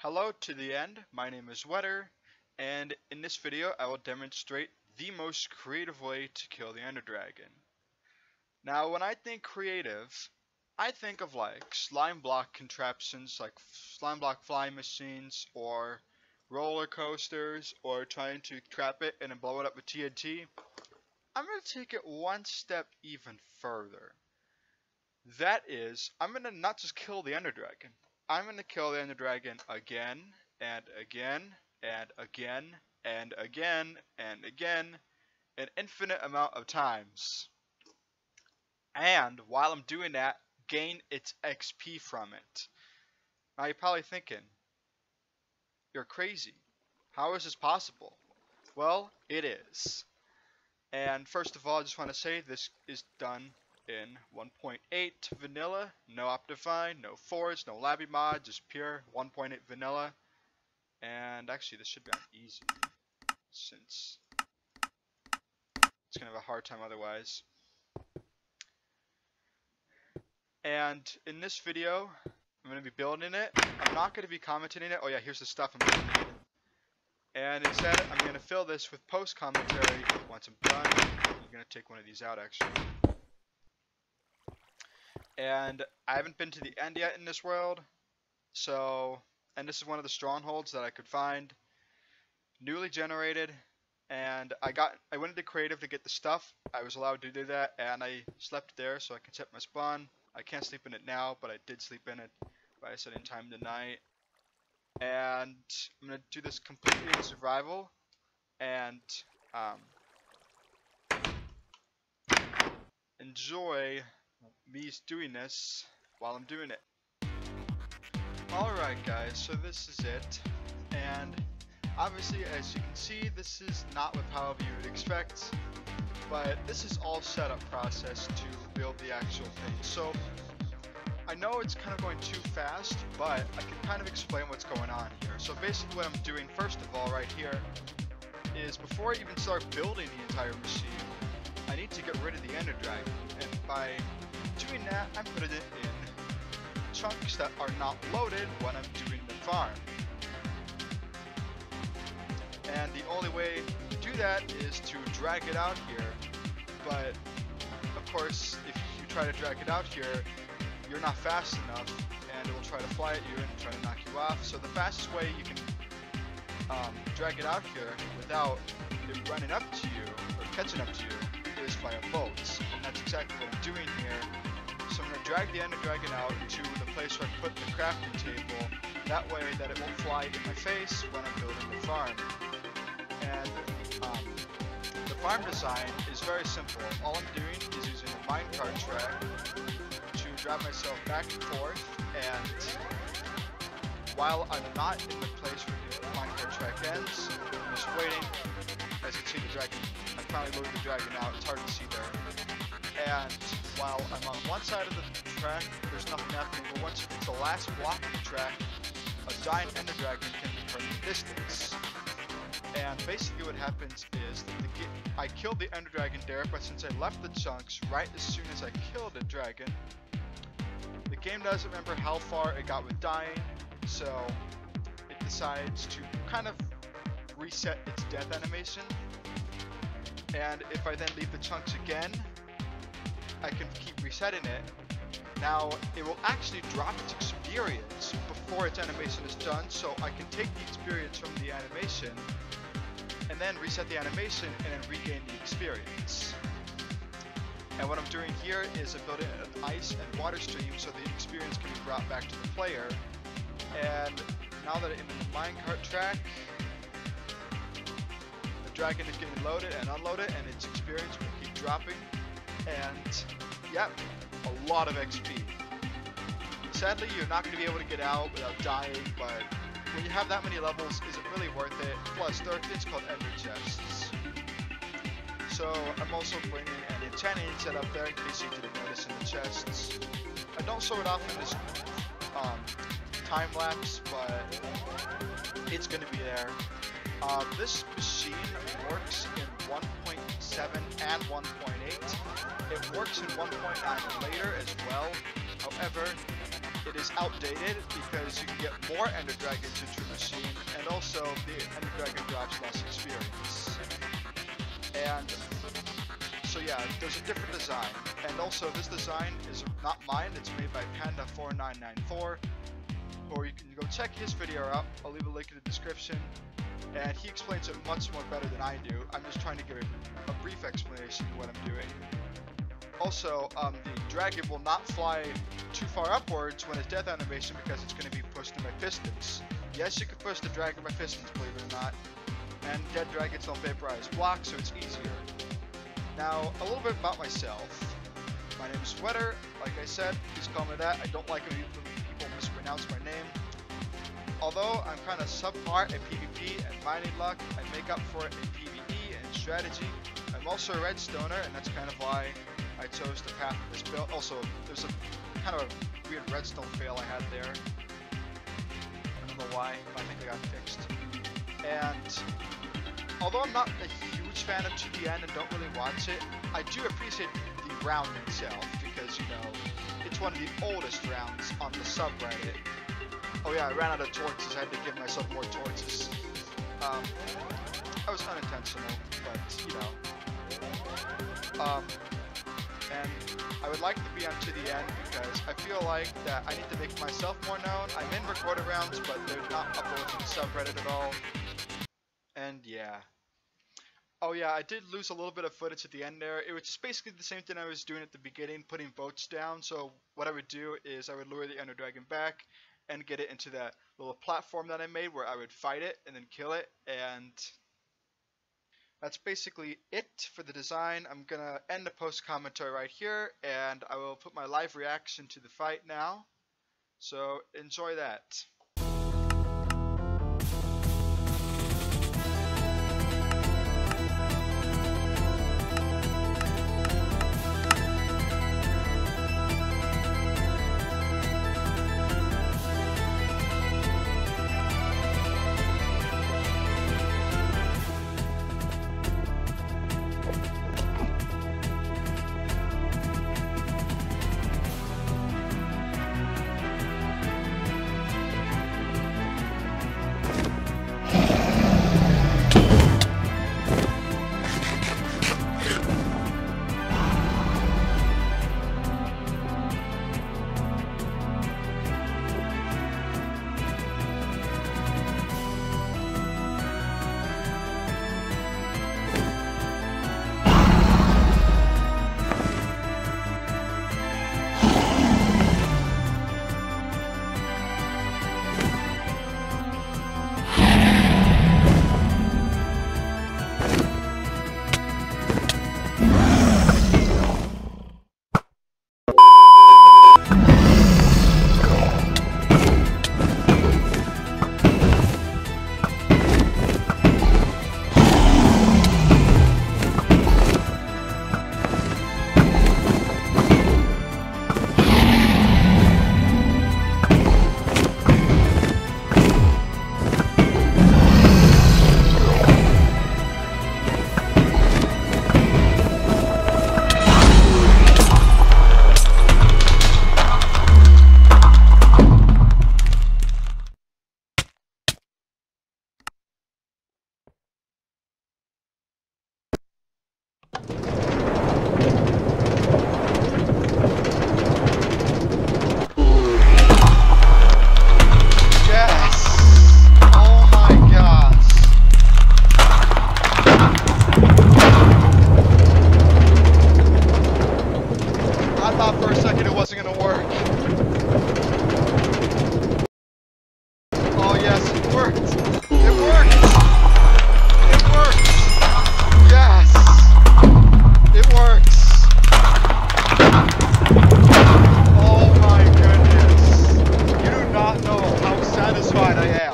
Hello to the end, my name is Wetter, and in this video I will demonstrate the most creative way to kill the Ender Dragon. Now when I think creative, I think of like slime block contraptions like slime block flying machines or roller coasters or trying to trap it and then blow it up with TNT. I'm going to take it one step even further. That is, I'm going to not just kill the Ender Dragon. I'm going to kill the Ender Dragon again, and again, and again, and again, and again, an infinite amount of times. And while I'm doing that, gain its XP from it. Now you're probably thinking, you're crazy. How is this possible? Well, it is. And first of all, I just want to say this is done in 1.8 vanilla, no Optifine, no Force, no Labby mod, just pure 1.8 vanilla. And actually this should be on easy, since it's gonna have a hard time otherwise. And in this video, I'm gonna be building it. I'm not gonna be commenting it. Oh yeah, here's the stuff I'm gonna need. And instead, I'm gonna fill this with post commentary once I'm done. I'm gonna take one of these out actually. And I haven't been to the end yet in this world, and this is one of the strongholds that I could find, newly generated, and I went into creative to get the stuff. I was allowed to do that, and I slept there so I can set my spawn. I can't sleep in it now, but I did sleep in it by setting time to night. And I'm gonna do this completely in survival, and enjoy me doing this while I'm doing it. Alright guys, so this is it, and obviously as you can see this is not with however you would expect, but this is all setup process to build the actual thing. So I know it's kind of going too fast, but I can kind of explain what's going on here. So basically what I'm doing first of all right here is before I even start building the entire machine, I need to get rid of the Ender Dragon, and by doing that, I'm putting it in chunks that are not loaded when I'm doing the farm. And the only way to do that is to drag it out here, but of course if you try to drag it out here, you're not fast enough and it will try to fly at you and try to knock you off. So the fastest way you can drag it out here without it running up to you or catching up to you is via boats, and that's exactly what I'm doing here. So I'm going to drag the Ender Dragon out to the place where I put the crafting table, that way that it won't fly in my face when I'm building the farm. And the farm design is very simple. All I'm doing is using a minecart track to drive myself back and forth, and while I'm not in the place where the minecart track ends, I'm just waiting. As you can see, the dragon, I finally moved the dragon out, it's hard to see there. And while I'm on one side of the track, there's nothing happening, but once you get to the last block of the track, a giant Ender Dragon can be from the distance. And basically what happens is, I killed the Ender Dragon there, but since I left the chunks right as soon as I killed the dragon, the game doesn't remember how far it got with dying, so it decides to kind of reset its death animation. And if I then leave the chunks again, I can keep resetting it. Now it will actually drop its experience before its animation is done, so I can take the experience from the animation and then reset the animation and then regain the experience. And what I'm doing here is I'm building an ice and water stream so the experience can be brought back to the player. And now that I'm in the minecart track, the dragon is getting loaded and unloaded, and its experience will keep dropping. And yep, a lot of XP. Sadly, you're not going to be able to get out without dying, but when you have that many levels, is it really worth it? Plus, there are things called ender chests. So I'm also bringing an enchanting setup there in case you didn't notice in the chests. I don't show it off in this time lapse, but it's going to be there. This machine works in 1.7 and 1.8. It works in 1.9 later as well. However, it it is outdated because you can get more Ender Dragons into your machine, and also the Ender Dragon drops less experience. And so yeah, there's a different design. And also this design is not mine, it's made by Panda4994. Or you can go check his video out, I'll leave a link in the description. And he explains it much more better than I do. I'm just trying to give a brief explanation of what I'm doing. Also, the dragon will not fly too far upwards when it's death animation because it's going to be pushed in by pistons. Yes, you can push the dragon by pistons, believe it or not. And dead dragons don't vaporize blocks, so it's easier. Now, a little bit about myself. My name is Wetter. Like I said, please call me that. I don't like when people mispronounce my name. Although I'm kind of subpar at PvP and mining luck, I make up for it in PvE and strategy. I'm also a redstoner, and that's kind of why I chose the path of this build. Also, there's a kind of a weird redstone fail I had there. I don't know why, but I think I got fixed. And although I'm not a huge fan of TDN and don't really watch it, I do appreciate the round itself because, you know, it's one of the oldest rounds on the subreddit. Oh yeah, I ran out of torches, I had to give myself more torches. That was unintentional, but, you know. And I would like to be on to the end because I feel like that I need to make myself more known. I'm in recorded rounds, but they're not uploaded to the subreddit at all. And yeah. Oh yeah, I did lose a little bit of footage at the end there. It was just basically the same thing I was doing at the beginning, putting boats down. So what I would do is I would lure the Ender Dragon back and get it into that little platform that I made where I would fight it and then kill it. And that's basically it for the design. I'm gonna end the post commentary right here, and I will put my live reaction to the fight now. So enjoy that. Satisfied I am.